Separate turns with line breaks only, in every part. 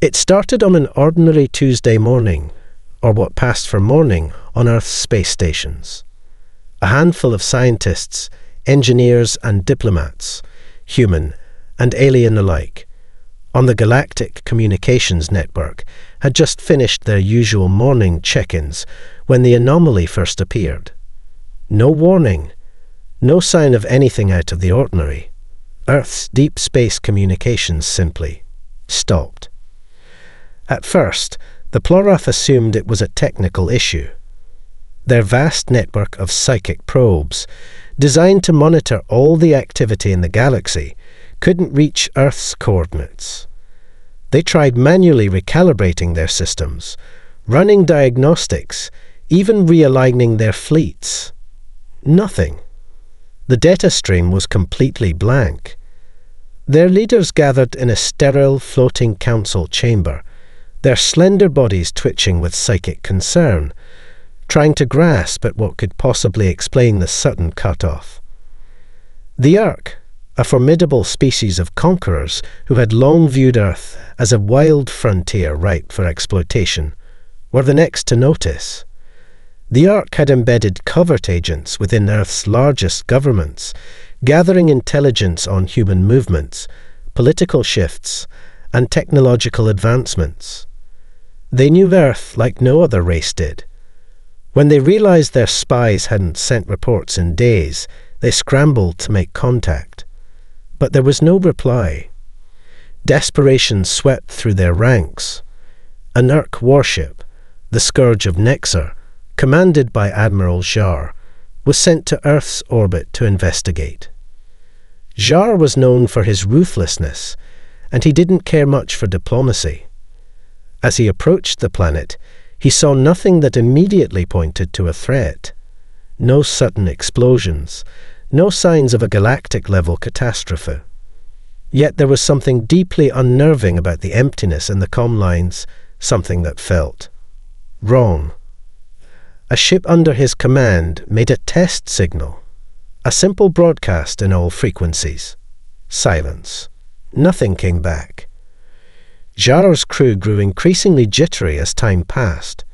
It started on an ordinary Tuesday morning, or what passed for morning, on Earth's space stations. A handful of scientists, engineers and diplomats, human and alien alike, on the Galactic Communications Network had just finished their usual morning check-ins when the anomaly first appeared. No warning, no sign of anything out of the ordinary. Earth's deep space communications simply stopped. At first, the Ploroth assumed it was a technical issue. Their vast network of psychic probes, designed to monitor all the activity in the galaxy, couldn't reach Earth's coordinates. They tried manually recalibrating their systems, running diagnostics, even realigning their fleets. Nothing. The data stream was completely blank. Their leaders gathered in a sterile floating council chamber, their slender bodies twitching with psychic concern, trying to grasp at what could possibly explain the sudden cut-off. The Urk, a formidable species of conquerors who had long viewed Earth as a wild frontier ripe for exploitation, were the next to notice. The Urk had embedded covert agents within Earth's largest governments, gathering intelligence on human movements, political shifts, and technological advancements. They knew Earth like no other race did. When they realized their spies hadn't sent reports in days, they scrambled to make contact. But there was no reply. Desperation swept through their ranks. An Urk warship, the Scourge of Nexar, commanded by Admiral Jar, was sent to Earth's orbit to investigate. Jar was known for his ruthlessness, and he didn't care much for diplomacy. As he approached the planet, he saw nothing that immediately pointed to a threat. No sudden explosions, no signs of a galactic-level catastrophe. Yet there was something deeply unnerving about the emptiness in the comm lines, something that felt wrong. A ship under his command made a test signal, a simple broadcast in all frequencies. Silence. Nothing came back. Jar's crew grew increasingly jittery as time passed.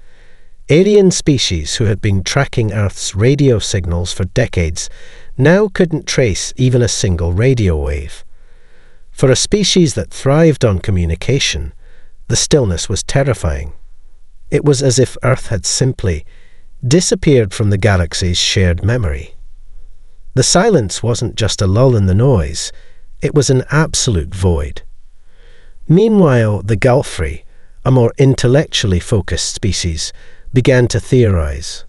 Alien species who had been tracking Earth's radio signals for decades now couldn't trace even a single radio wave. For a species that thrived on communication, the stillness was terrifying. It was as if Earth had simply disappeared from the galaxy's shared memory. The silence wasn't just a lull in the noise, it was an absolute void. Meanwhile, the Galfrey, a more intellectually focused species, began to theorize.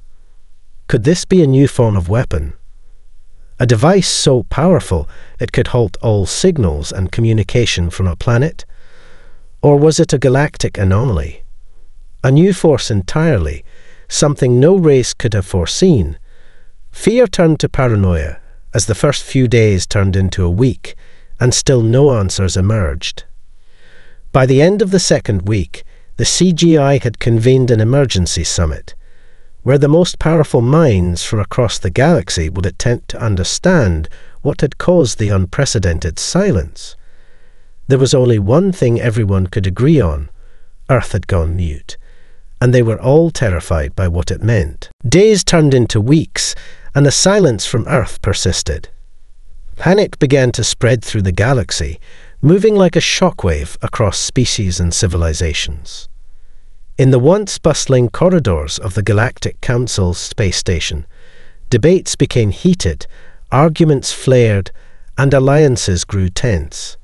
Could this be a new form of weapon? A device so powerful it could halt all signals and communication from a planet? Or was it a galactic anomaly? A new force entirely, something no race could have foreseen. Fear turned to paranoia as the first few days turned into a week, and still no answers emerged. By the end of the second week, the CGI had convened an emergency summit, where the most powerful minds from across the galaxy would attempt to understand what had caused the unprecedented silence. There was only one thing everyone could agree on: Earth had gone mute, and they were all terrified by what it meant. Days turned into weeks, and the silence from Earth persisted. Panic began to spread through the galaxy, moving like a shockwave across species and civilizations. In the once bustling corridors of the Galactic Council's space station, debates became heated, arguments flared, and alliances grew tense.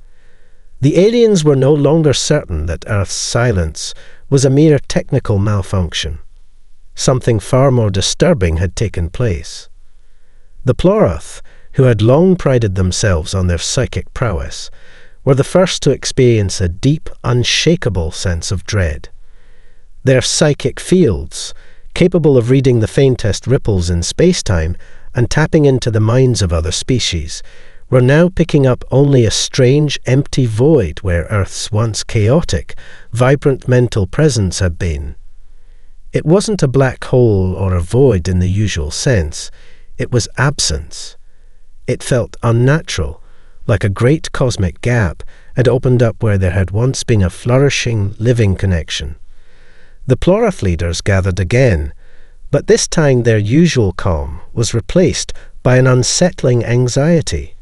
The aliens were no longer certain that Earth's silence was a mere technical malfunction. Something far more disturbing had taken place. The Ploroth, who had long prided themselves on their psychic prowess, were the first to experience a deep, unshakable sense of dread. Their psychic fields, capable of reading the faintest ripples in space-time and tapping into the minds of other species, were now picking up only a strange, empty void where Earth's once chaotic, vibrant mental presence had been. It wasn't a black hole or a void in the usual sense. It was absence. It felt unnatural, like a great cosmic gap, had opened up where there had once been a flourishing, living connection. The Plorith leaders gathered again, but this time their usual calm was replaced by an unsettling anxiety.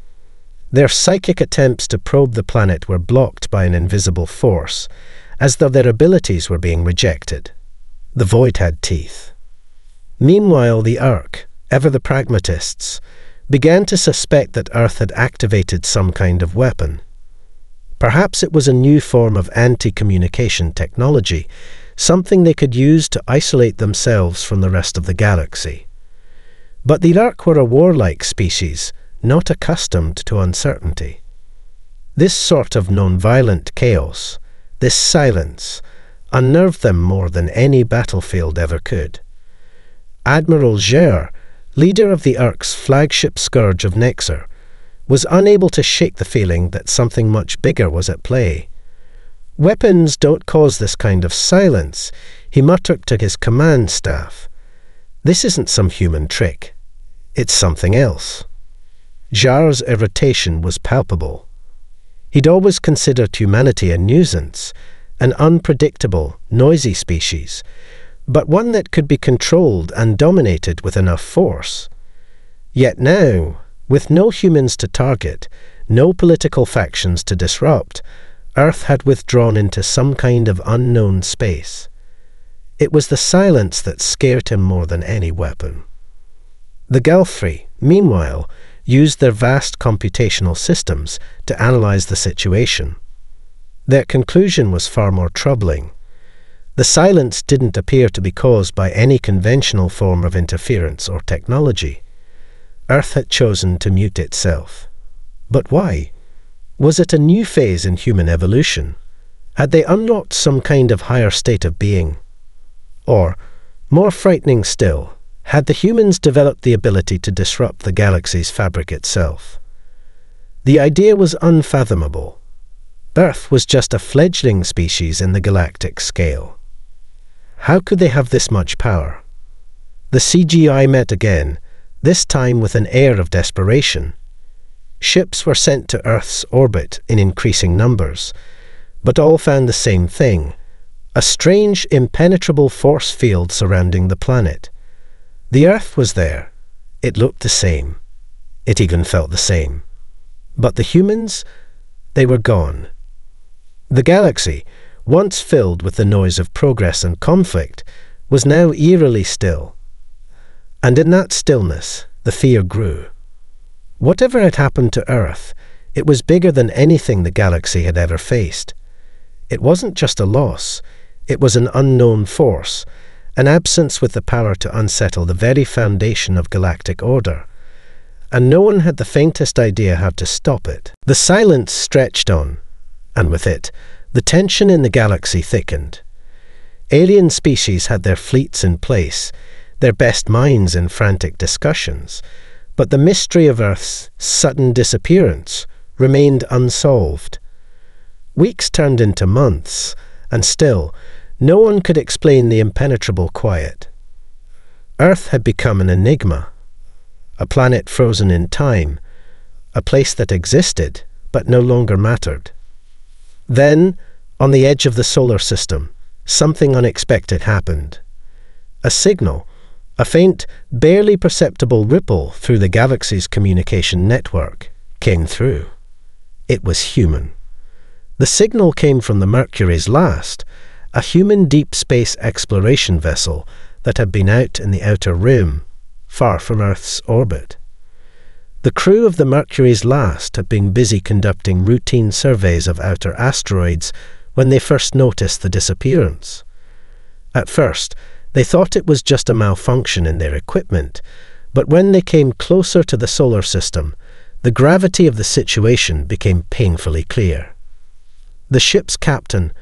Their psychic attempts to probe the planet were blocked by an invisible force, as though their abilities were being rejected. The void had teeth. Meanwhile, the Urk, ever the pragmatists, began to suspect that Earth had activated some kind of weapon. Perhaps it was a new form of anti-communication technology, something they could use to isolate themselves from the rest of the galaxy. But the Urk were a warlike species, not accustomed to uncertainty. This sort of non-violent chaos, this silence, unnerved them more than any battlefield ever could. Admiral Ger, leader of the Urk's flagship scourge of Nexer, was unable to shake the feeling that something much bigger was at play. "Weapons don't cause this kind of silence," he muttered to his command staff. "This isn't some human trick. It's something else." Jar's irritation was palpable. He'd always considered humanity a nuisance, an unpredictable, noisy species, but one that could be controlled and dominated with enough force. Yet now, with no humans to target, no political factions to disrupt, Earth had withdrawn into some kind of unknown space. It was the silence that scared him more than any weapon. The Galfrey, meanwhile, used their vast computational systems to analyze the situation. Their conclusion was far more troubling. The silence didn't appear to be caused by any conventional form of interference or technology. Earth had chosen to mute itself. But why? Was it a new phase in human evolution? Had they unlocked some kind of higher state of being? Or, more frightening still, had the humans developed the ability to disrupt the galaxy's fabric itself? The idea was unfathomable. Earth was just a fledgling species in the galactic scale. How could they have this much power? The CGI met again, this time with an air of desperation. Ships were sent to Earth's orbit in increasing numbers, but all found the same thing: a strange, impenetrable force field surrounding the planet. The Earth was there. It looked the same. It even felt the same. But the humans, they were gone. The galaxy, once filled with the noise of progress and conflict, was now eerily still. And in that stillness, the fear grew. Whatever had happened to Earth, it was bigger than anything the galaxy had ever faced. It wasn't just a loss, it was an unknown force, an absence with the power to unsettle the very foundation of galactic order. And no one had the faintest idea how to stop it. The silence stretched on, and with it, the tension in the galaxy thickened. Alien species had their fleets in place, their best minds in frantic discussions, but the mystery of Earth's sudden disappearance remained unsolved. Weeks turned into months, and still, no one could explain the impenetrable quiet. Earth had become an enigma, a planet frozen in time, a place that existed but no longer mattered. Then, on the edge of the solar system, something unexpected happened. A signal, a faint, barely perceptible ripple through the galaxy's communication network, came through. It was human. The signal came from the Mercury's Last, a human deep space exploration vessel that had been out in the outer rim, far from Earth's orbit. The crew of the Mercury's Last had been busy conducting routine surveys of outer asteroids when they first noticed the disappearance. At first, they thought it was just a malfunction in their equipment, but when they came closer to the solar system, the gravity of the situation became painfully clear. The ship's captain,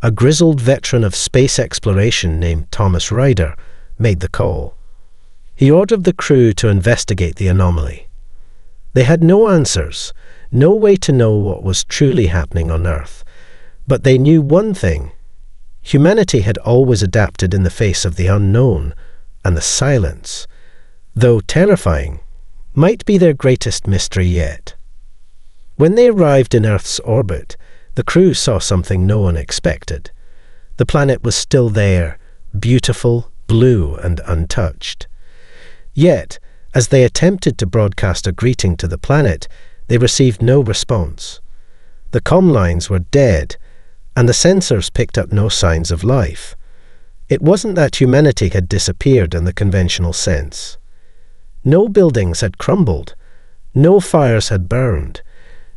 a grizzled veteran of space exploration named Thomas Ryder, made the call. He ordered the crew to investigate the anomaly. They had no answers, no way to know what was truly happening on Earth, but they knew one thing: humanity had always adapted in the face of the unknown, and the silence, though terrifying, might be their greatest mystery yet. When they arrived in Earth's orbit, The crew saw something no one expected. The planet was still there, beautiful, blue, and untouched. Yet, as they attempted to broadcast a greeting to the planet, they received no response. The comm lines were dead, and the sensors picked up no signs of life. It wasn't that humanity had disappeared in the conventional sense. No buildings had crumbled, no fires had burned,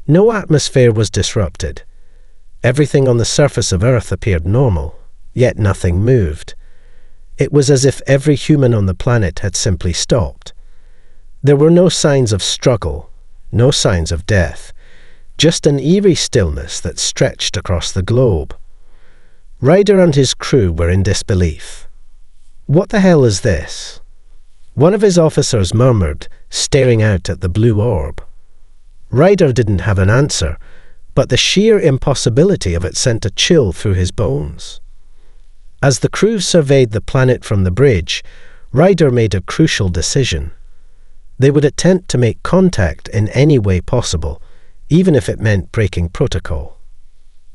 no atmosphere was disrupted. Everything on the surface of Earth appeared normal, yet nothing moved. It was as if every human on the planet had simply stopped. There were no signs of struggle, no signs of death, just an eerie stillness that stretched across the globe. Ryder and his crew were in disbelief. "What the hell is this?" One of his officers murmured, staring out at the blue orb. Ryder didn't have an answer, but the sheer impossibility of it sent a chill through his bones. As the crew surveyed the planet from the bridge, Ryder made a crucial decision. They would attempt to make contact in any way possible, even if it meant breaking protocol.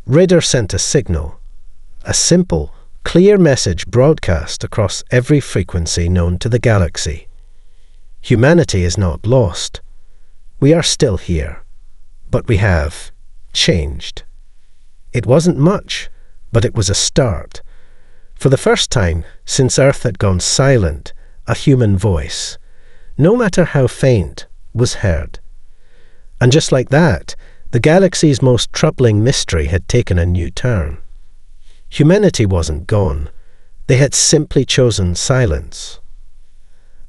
Ryder sent a signal, a simple, clear message broadcast across every frequency known to the galaxy. Humanity is not lost. We are still here, but we have changed. It wasn't much, but it was a start. For the first time since Earth had gone silent, a human voice, no matter how faint, was heard. And just like that, the galaxy's most troubling mystery had taken a new turn. Humanity wasn't gone. They had simply chosen silence.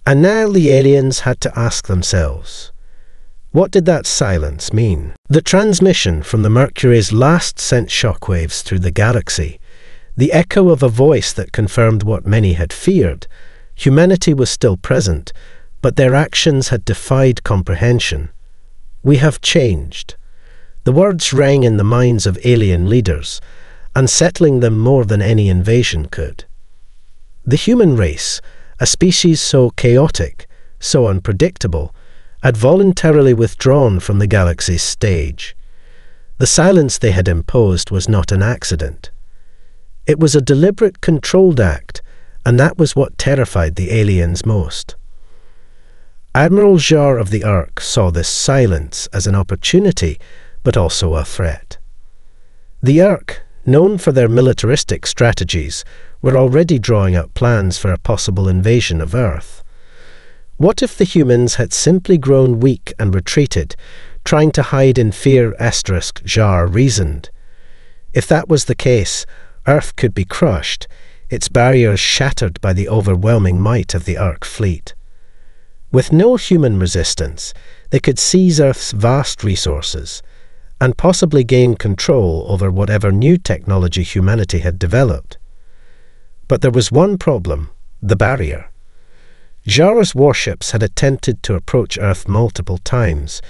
And now the aliens had to ask themselves, what did that silence mean? The transmission from the Mercury's last sent shockwaves through the galaxy, the echo of a voice that confirmed what many had feared. Humanity was still present, but their actions had defied comprehension. We have changed. The words rang in the minds of alien leaders, unsettling them more than any invasion could. The human race, a species so chaotic, so unpredictable, had voluntarily withdrawn from the galaxy's stage. The silence they had imposed was not an accident. It was a deliberate, controlled act, and that was what terrified the aliens most. Admiral Jar of the Ark saw this silence as an opportunity, but also a threat. The Ark, known for their militaristic strategies, were already drawing up plans for a possible invasion of Earth. What if the humans had simply grown weak and retreated, trying to hide in fear? Jar reasoned. If that was the case, Earth could be crushed, its barriers shattered by the overwhelming might of the Ark fleet. With no human resistance, they could seize Earth's vast resources and possibly gain control over whatever new technology humanity had developed. But there was one problem: the barrier. Jar's warships had attempted to approach Earth multiple times,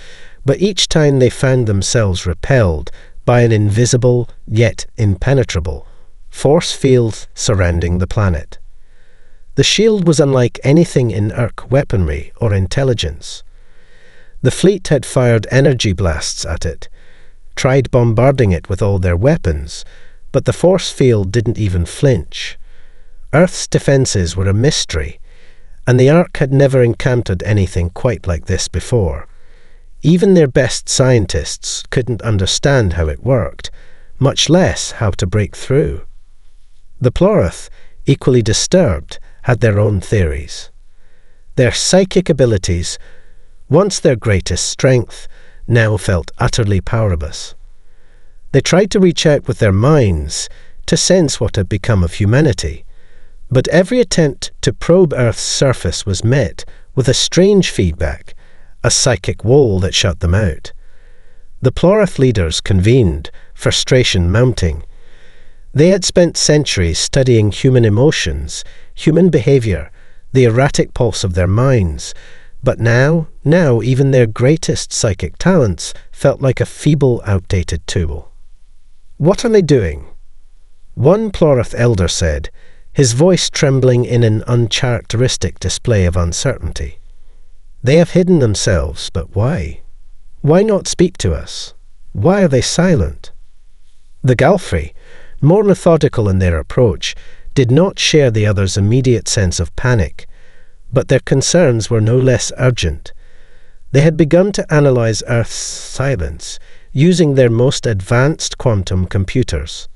but each time they found themselves repelled by an invisible, yet impenetrable, force field surrounding the planet. The shield was unlike anything in Ark weaponry or intelligence. The fleet had fired energy blasts at it, tried bombarding it with all their weapons, but the force field didn't even flinch. Earth's defenses were a mystery, and the Ark had never encountered anything quite like this before. Even their best scientists couldn't understand how it worked, much less how to break through. The Plorith, equally disturbed, had their own theories. Their psychic abilities, once their greatest strength, now felt utterly powerless. They tried to reach out with their minds to sense what had become of humanity, but every attempt to probe Earth's surface was met with a strange feedback, a psychic wall that shut them out. The Plorith leaders convened, frustration mounting. They had spent centuries studying human emotions, human behavior, the erratic pulse of their minds, but now even their greatest psychic talents felt like a feeble, outdated tool. "What are they doing?" One Plorith elder said, his voice trembling in an uncharacteristic display of uncertainty. "They have hidden themselves, but why? Why not speak to us? Why are they silent?" The Galfrey, more methodical in their approach, did not share the others' immediate sense of panic, but their concerns were no less urgent. They had begun to analyze Earth's silence using their most advanced quantum computers.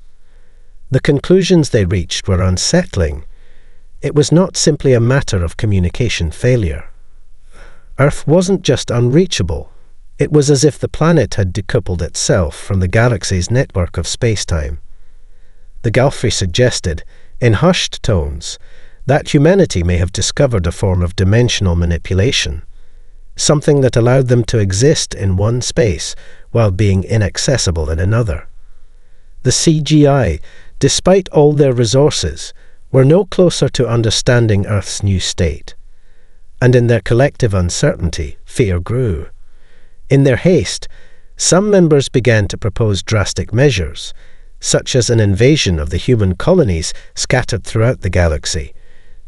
The conclusions they reached were unsettling. It was not simply a matter of communication failure. Earth wasn't just unreachable. It was as if the planet had decoupled itself from the galaxy's network of space-time. The Galfrey suggested, in hushed tones, that humanity may have discovered a form of dimensional manipulation, something that allowed them to exist in one space while being inaccessible in another. The CGI, despite all their resources, were no closer to understanding Earth's new state. And in their collective uncertainty, fear grew. In their haste, some members began to propose drastic measures, such as an invasion of the human colonies scattered throughout the galaxy,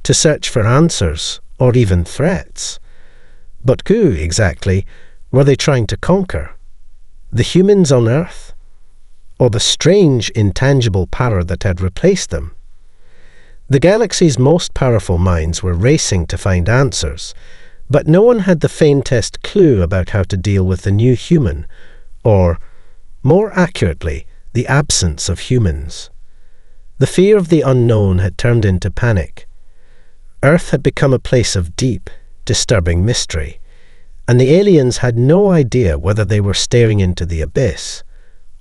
to search for answers or even threats. But who, exactly, were they trying to conquer? The humans on Earth? Or the strange, intangible power that had replaced them? The galaxy's most powerful minds were racing to find answers, but no one had the faintest clue about how to deal with the new human, or, more accurately, the absence of humans. The fear of the unknown had turned into panic. Earth had become a place of deep, disturbing mystery, and the aliens had no idea whether they were staring into the abyss,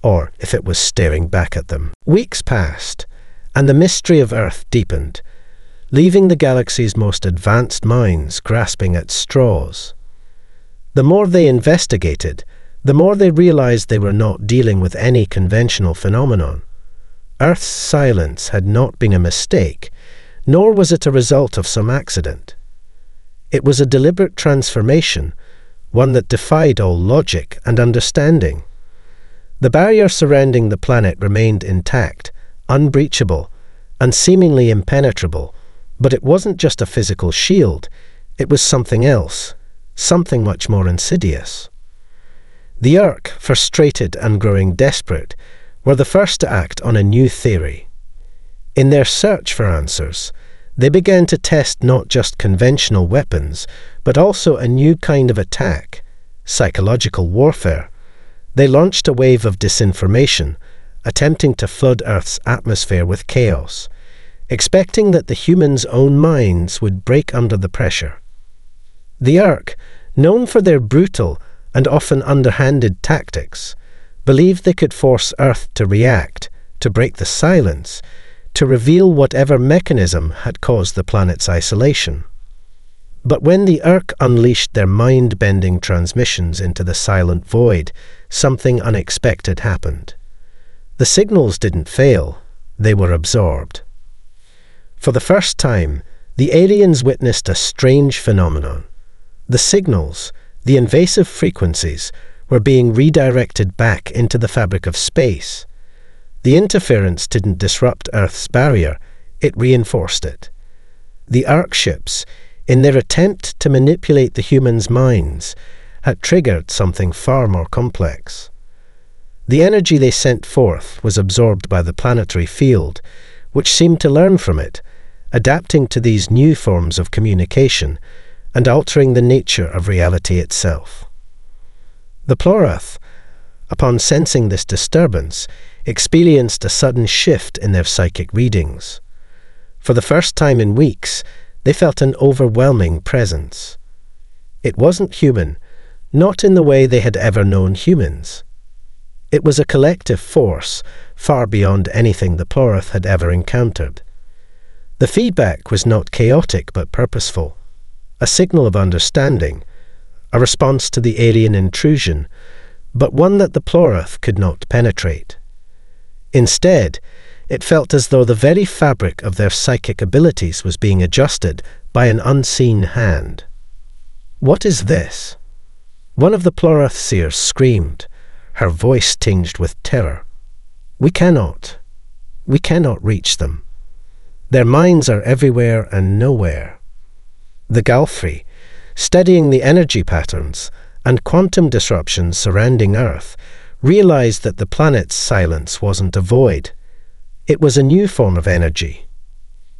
or if it was staring back at them. Weeks passed, and the mystery of Earth deepened, leaving the galaxy's most advanced minds grasping at straws. The more they investigated, the more they realized they were not dealing with any conventional phenomenon. Earth's silence had not been a mistake, nor was it a result of some accident. It was a deliberate transformation, one that defied all logic and understanding. The barrier surrounding the planet remained intact, unbreachable, and seemingly impenetrable, but it wasn't just a physical shield, it was something else, something much more insidious. The Orc, frustrated and growing desperate, were the first to act on a new theory. In their search for answers, they began to test not just conventional weapons, but also a new kind of attack, psychological warfare. They launched a wave of disinformation, attempting to flood Earth's atmosphere with chaos, expecting that the humans' own minds would break under the pressure. The Orc, known for their brutal and often underhanded tactics, believed they could force Earth to react, to break the silence, to reveal whatever mechanism had caused the planet's isolation. But when the Orc unleashed their mind-bending transmissions into the silent void, something unexpected happened. The signals didn't fail, they were absorbed. For the first time, the aliens witnessed a strange phenomenon. The signals, the invasive frequencies, were being redirected back into the fabric of space. The interference didn't disrupt Earth's barrier, it reinforced it. The Orc ships, in their attempt to manipulate the humans' minds, had triggered something far more complex. The energy they sent forth was absorbed by the planetary field, which seemed to learn from it, adapting to these new forms of communication and altering the nature of reality itself. The Plurath, upon sensing this disturbance, experienced a sudden shift in their psychic readings. For the first time in weeks, they felt an overwhelming presence. It wasn't human, not in the way they had ever known humans. It was a collective force, far beyond anything the Plurath had ever encountered. The feedback was not chaotic but purposeful, a signal of understanding, a response to the alien intrusion, but one that the Plurath could not penetrate. Instead, it felt as though the very fabric of their psychic abilities was being adjusted by an unseen hand. "What is this?" One of the Plurath seers screamed, her voice tinged with terror. We cannot reach them. Their minds are everywhere and nowhere." The Galfrey, studying the energy patterns and quantum disruptions surrounding Earth, realized that the planet's silence wasn't a void. It was a new form of energy.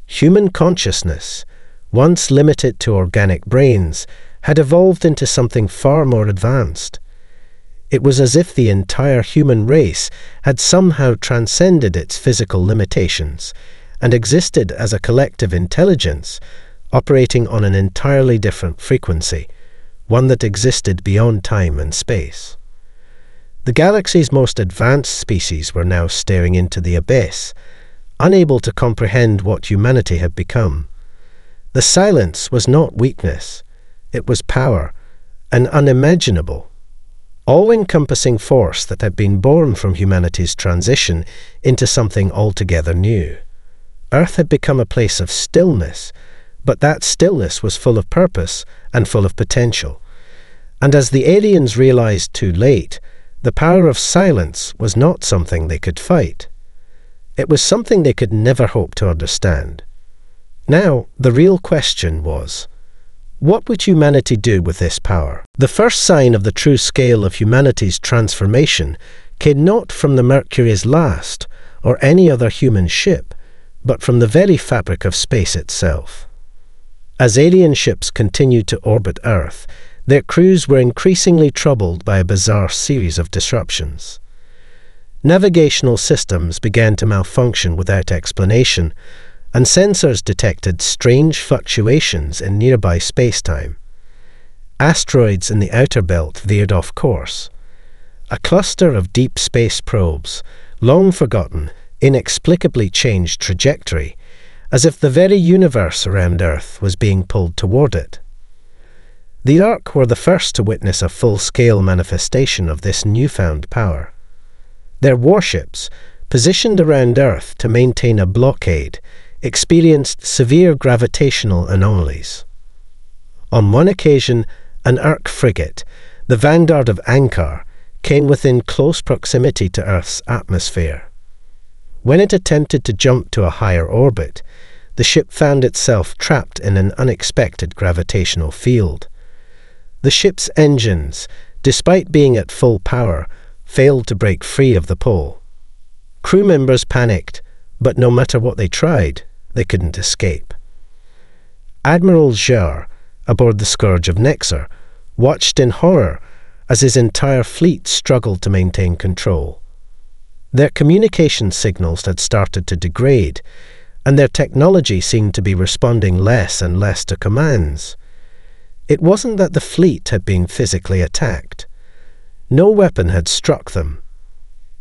Human consciousness, once limited to organic brains, had evolved into something far more advanced. It was as if the entire human race had somehow transcended its physical limitations and existed as a collective intelligence operating on an entirely different frequency, one that existed beyond time and space. The galaxy's most advanced species were now staring into the abyss, unable to comprehend what humanity had become. The silence was not weakness, it was power, an unimaginable, all-encompassing force that had been born from humanity's transition into something altogether new. Earth had become a place of stillness, but that stillness was full of purpose and full of potential. And as the aliens realized too late, the power of silence was not something they could fight. It was something they could never hope to understand. Now, the real question was, what would humanity do with this power? The first sign of the true scale of humanity's transformation came not from the Mercury's last or any other human ship, but from the very fabric of space itself. As alien ships continued to orbit Earth, their crews were increasingly troubled by a bizarre series of disruptions. Navigational systems began to malfunction without explanation, and sensors detected strange fluctuations in nearby space-time. Asteroids in the outer belt veered off course. A cluster of deep space probes, long forgotten, inexplicably changed trajectory, as if the very universe around Earth was being pulled toward it. The Orcs were the first to witness a full-scale manifestation of this newfound power. Their warships, positioned around Earth to maintain a blockade, experienced severe gravitational anomalies. On one occasion, an Orc frigate, the vanguard of Ankar, came within close proximity to Earth's atmosphere. When it attempted to jump to a higher orbit, the ship found itself trapped in an unexpected gravitational field. The ship's engines, despite being at full power, failed to break free of the pole. Crew members panicked, but no matter what they tried, they couldn't escape. Admiral Zhar, aboard the Scourge of Nexar, watched in horror as his entire fleet struggled to maintain control. Their communication signals had started to degrade, and their technology seemed to be responding less and less to commands. It wasn't that the fleet had been physically attacked. No weapon had struck them.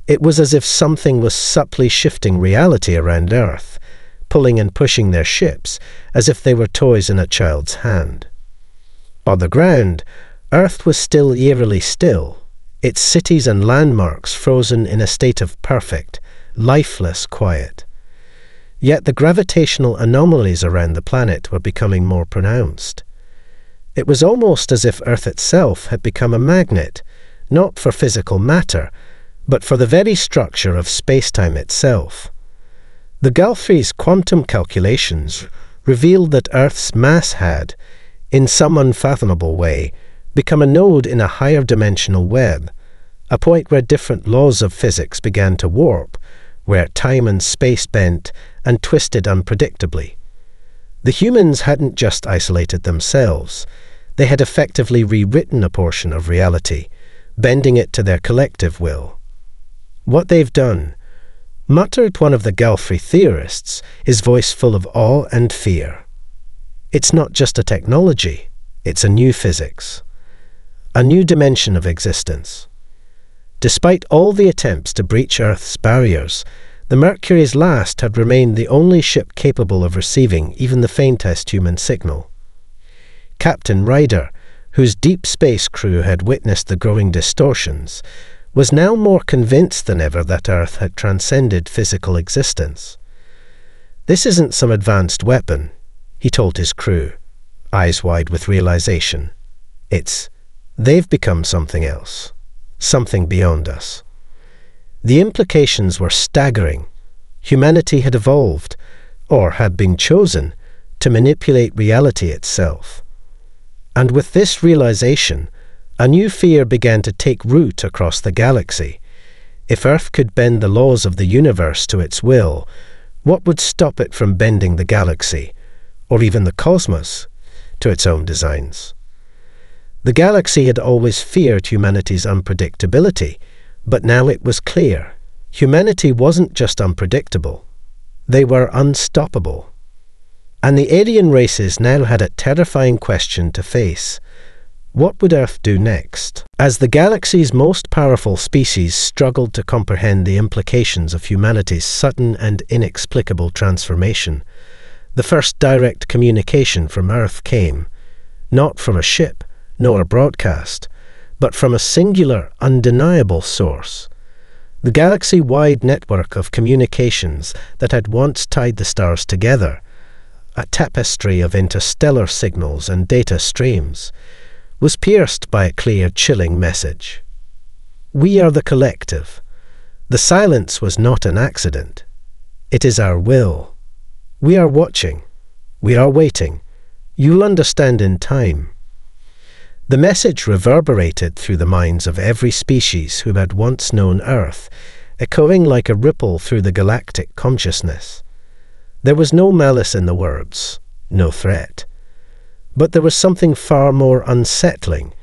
It was as if something was subtly shifting reality around Earth, pulling and pushing their ships as if they were toys in a child's hand. On the ground, Earth was still eerily still, its cities and landmarks frozen in a state of perfect, lifeless quiet. Yet the gravitational anomalies around the planet were becoming more pronounced. It was almost as if Earth itself had become a magnet, not for physical matter, but for the very structure of space-time itself. The Galfrey's quantum calculations revealed that Earth's mass had, in some unfathomable way, become a node in a higher dimensional web, a point where different laws of physics began to warp, where time and space bent and twisted unpredictably. The humans hadn't just isolated themselves, they had effectively rewritten a portion of reality, bending it to their collective will. What they've done, muttered one of the Galfrey theorists, his voice full of awe and fear. It's not just a technology, it's a new physics, a new dimension of existence. Despite all the attempts to breach Earth's barriers, the Mercury's last had remained the only ship capable of receiving even the faintest human signal. Captain Ryder, whose deep space crew had witnessed the growing distortions, was now more convinced than ever that Earth had transcended physical existence. "This isn't some advanced weapon," he told his crew, eyes wide with realization. They've become something else, something beyond us." The implications were staggering. Humanity had evolved, or had been chosen, to manipulate reality itself. And with this realization, a new fear began to take root across the galaxy, If Earth could bend the laws of the universe to its will, what would stop it from bending the galaxy, or even the cosmos, to its own designs? The galaxy had always feared humanity's unpredictability, but now it was clear. Humanity wasn't just unpredictable. They were unstoppable. And the alien races now had a terrifying question to face. What would Earth do next? As the galaxy's most powerful species struggled to comprehend the implications of humanity's sudden and inexplicable transformation, the first direct communication from Earth came, not from a ship, nor a broadcast, but from a singular, undeniable source. The galaxy-wide network of communications that had once tied the stars together, a tapestry of interstellar signals and data streams, was pierced by a clear, chilling message. We are the collective. The silence was not an accident. It is our will. We are watching. We are waiting. You'll understand in time. The message reverberated through the minds of every species who had once known Earth, echoing like a ripple through the galactic consciousness. There was no malice in the words, no threat. But there was something far more unsettling,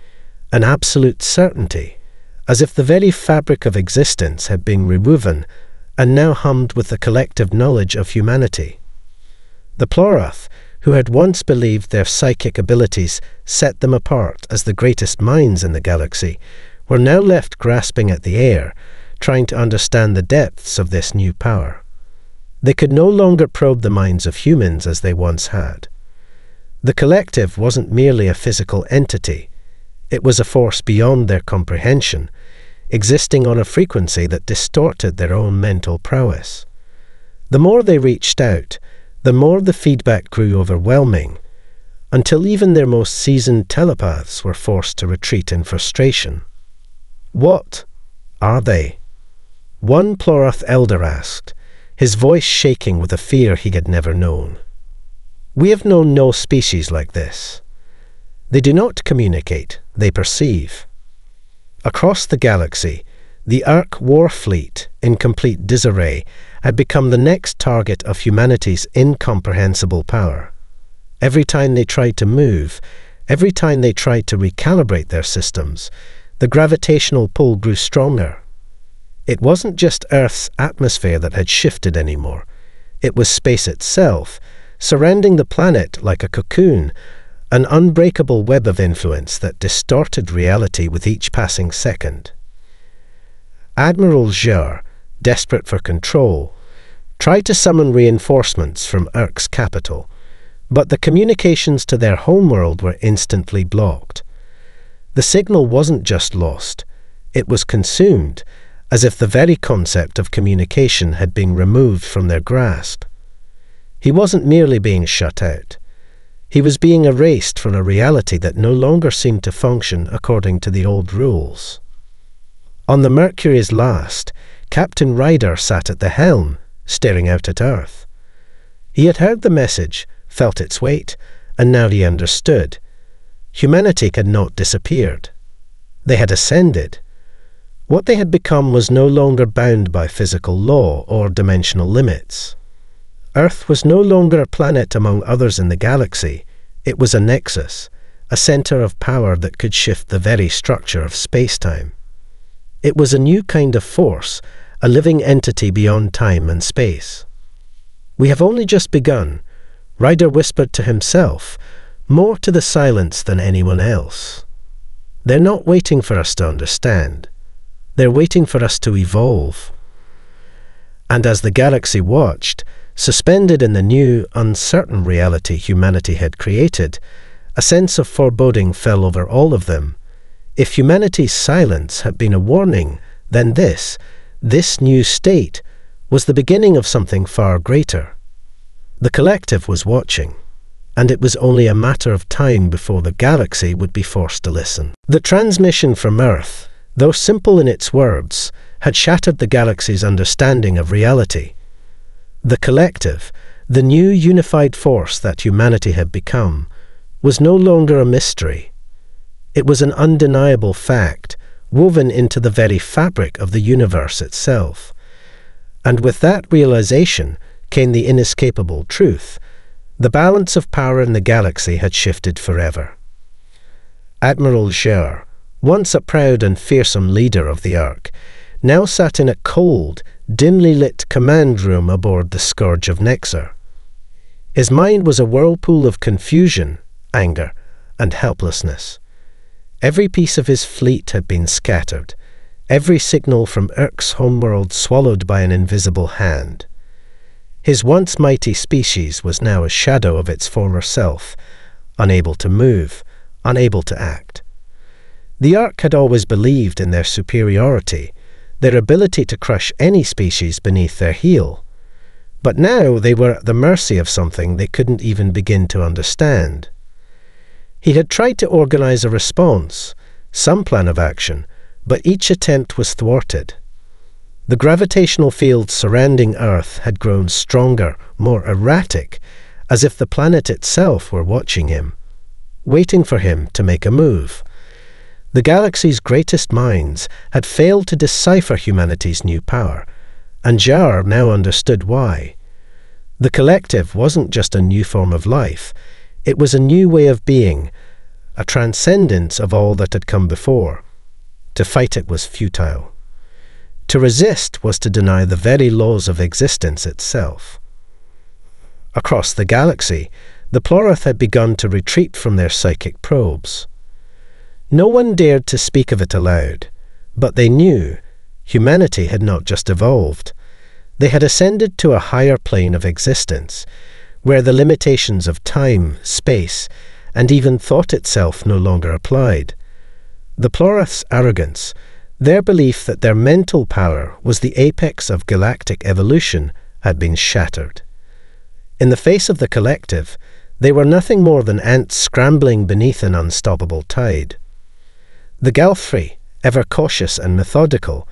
an absolute certainty, as if the very fabric of existence had been rewoven and now hummed with the collective knowledge of humanity. The Plurath, who had once believed their psychic abilities set them apart as the greatest minds in the galaxy, were now left grasping at the air, trying to understand the depths of this new power. They could no longer probe the minds of humans as they once had. The collective wasn't merely a physical entity. It was a force beyond their comprehension, existing on a frequency that distorted their own mental prowess. The more they reached out, the more the feedback grew overwhelming, until even their most seasoned telepaths were forced to retreat in frustration. What are they? One Plurath elder asked, his voice shaking with a fear he had never known. We have known no species like this. They do not communicate, they perceive. Across the galaxy, the Orc war fleet, in complete disarray, had become the next target of humanity's incomprehensible power. Every time they tried to move, every time they tried to recalibrate their systems, the gravitational pull grew stronger. It wasn't just Earth's atmosphere that had shifted anymore. It was space itself, surrounding the planet like a cocoon, an unbreakable web of influence that distorted reality with each passing second. Admiral Zhur, desperate for control, tried to summon reinforcements from Orc's capital, but the communications to their homeworld were instantly blocked. The signal wasn't just lost, it was consumed, as if the very concept of communication had been removed from their grasp. He wasn't merely being shut out. He was being erased from a reality that no longer seemed to function according to the old rules. On the Mercury's last, Captain Ryder sat at the helm, staring out at Earth. He had heard the message, felt its weight, and now he understood. Humanity had not disappeared. They had ascended. What they had become was no longer bound by physical law or dimensional limits. Earth was no longer a planet among others in the galaxy. It was a nexus, a center of power that could shift the very structure of space-time. It was a new kind of force, a living entity beyond time and space. We have only just begun, Ryder whispered to himself, more to the silence than anyone else. They're not waiting for us to understand. They're waiting for us to evolve. And as the galaxy watched, suspended in the new, uncertain reality humanity had created, a sense of foreboding fell over all of them. If humanity's silence had been a warning, then this new state, was the beginning of something far greater. The collective was watching, and it was only a matter of time before the galaxy would be forced to listen. The transmission from Earth, though simple in its words, had shattered the galaxy's understanding of reality. The collective, the new unified force that humanity had become, was no longer a mystery. It was an undeniable fact, woven into the very fabric of the universe itself. And with that realization came the inescapable truth. The balance of power in the galaxy had shifted forever. Admiral Xer, once a proud and fearsome leader of the Ark, now sat in a cold, dimly lit command room aboard the Scourge of Nexar. His mind was a whirlpool of confusion, anger, and helplessness. Every piece of his fleet had been scattered, every signal from Urk's homeworld swallowed by an invisible hand. His once mighty species was now a shadow of its former self, unable to move, unable to act. The Ark had always believed in their superiority, their ability to crush any species beneath their heel. But now they were at the mercy of something they couldn't even begin to understand. He had tried to organize a response, some plan of action, but each attempt was thwarted. The gravitational field surrounding Earth had grown stronger, more erratic, as if the planet itself were watching him, waiting for him to make a move. The galaxy's greatest minds had failed to decipher humanity's new power, and Xer now understood why. The collective wasn't just a new form of life, it was a new way of being, a transcendence of all that had come before. To fight it was futile. To resist was to deny the very laws of existence itself. Across the galaxy, the Plorith had begun to retreat from their psychic probes. No one dared to speak of it aloud, but they knew humanity had not just evolved. They had ascended to a higher plane of existence, where the limitations of time, space, and even thought itself no longer applied. The Plorith's arrogance, their belief that their mental power was the apex of galactic evolution, had been shattered. In the face of the collective, they were nothing more than ants scrambling beneath an unstoppable tide. The Galfrey, ever cautious and methodical,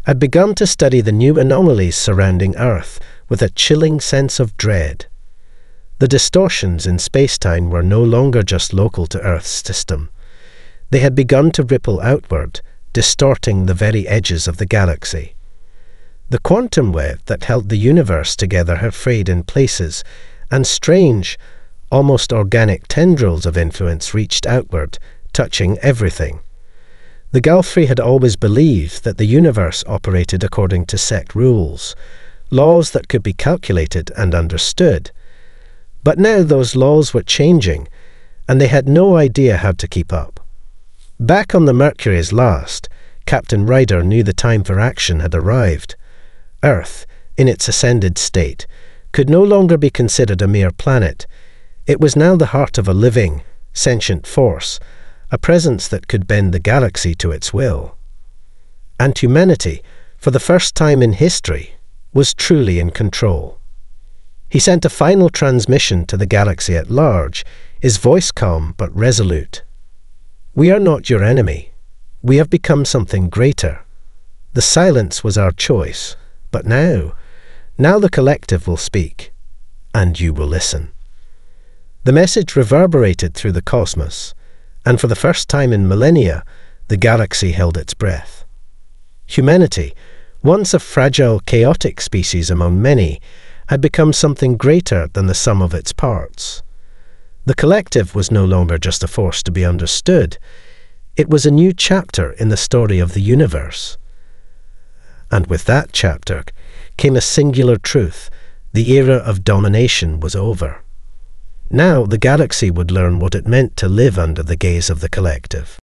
had begun to study the new anomalies surrounding Earth with a chilling sense of dread. The distortions in space-time were no longer just local to Earth's system. They had begun to ripple outward, distorting the very edges of the galaxy. The quantum web that held the universe together had frayed in places, and strange, almost organic tendrils of influence reached outward, touching everything. The Galfrey had always believed that the universe operated according to set rules, laws that could be calculated and understood. But now those laws were changing, and they had no idea how to keep up. Back on the Mercury's last, Captain Ryder knew the time for action had arrived. Earth, in its ascended state, could no longer be considered a mere planet. It was now the heart of a living, sentient force, a presence that could bend the galaxy to its will. And humanity, for the first time in history, was truly in control. He sent a final transmission to the galaxy at large, his voice calm but resolute. "We are not your enemy. We have become something greater. The silence was our choice, but now the collective will speak, and you will listen." The message reverberated through the cosmos, and for the first time in millennia, the galaxy held its breath. Humanity, once a fragile, chaotic species among many, had become something greater than the sum of its parts. The collective was no longer just a force to be understood. It was a new chapter in the story of the universe. And with that chapter came a singular truth: the era of domination was over. Now the galaxy would learn what it meant to live under the gaze of the collective.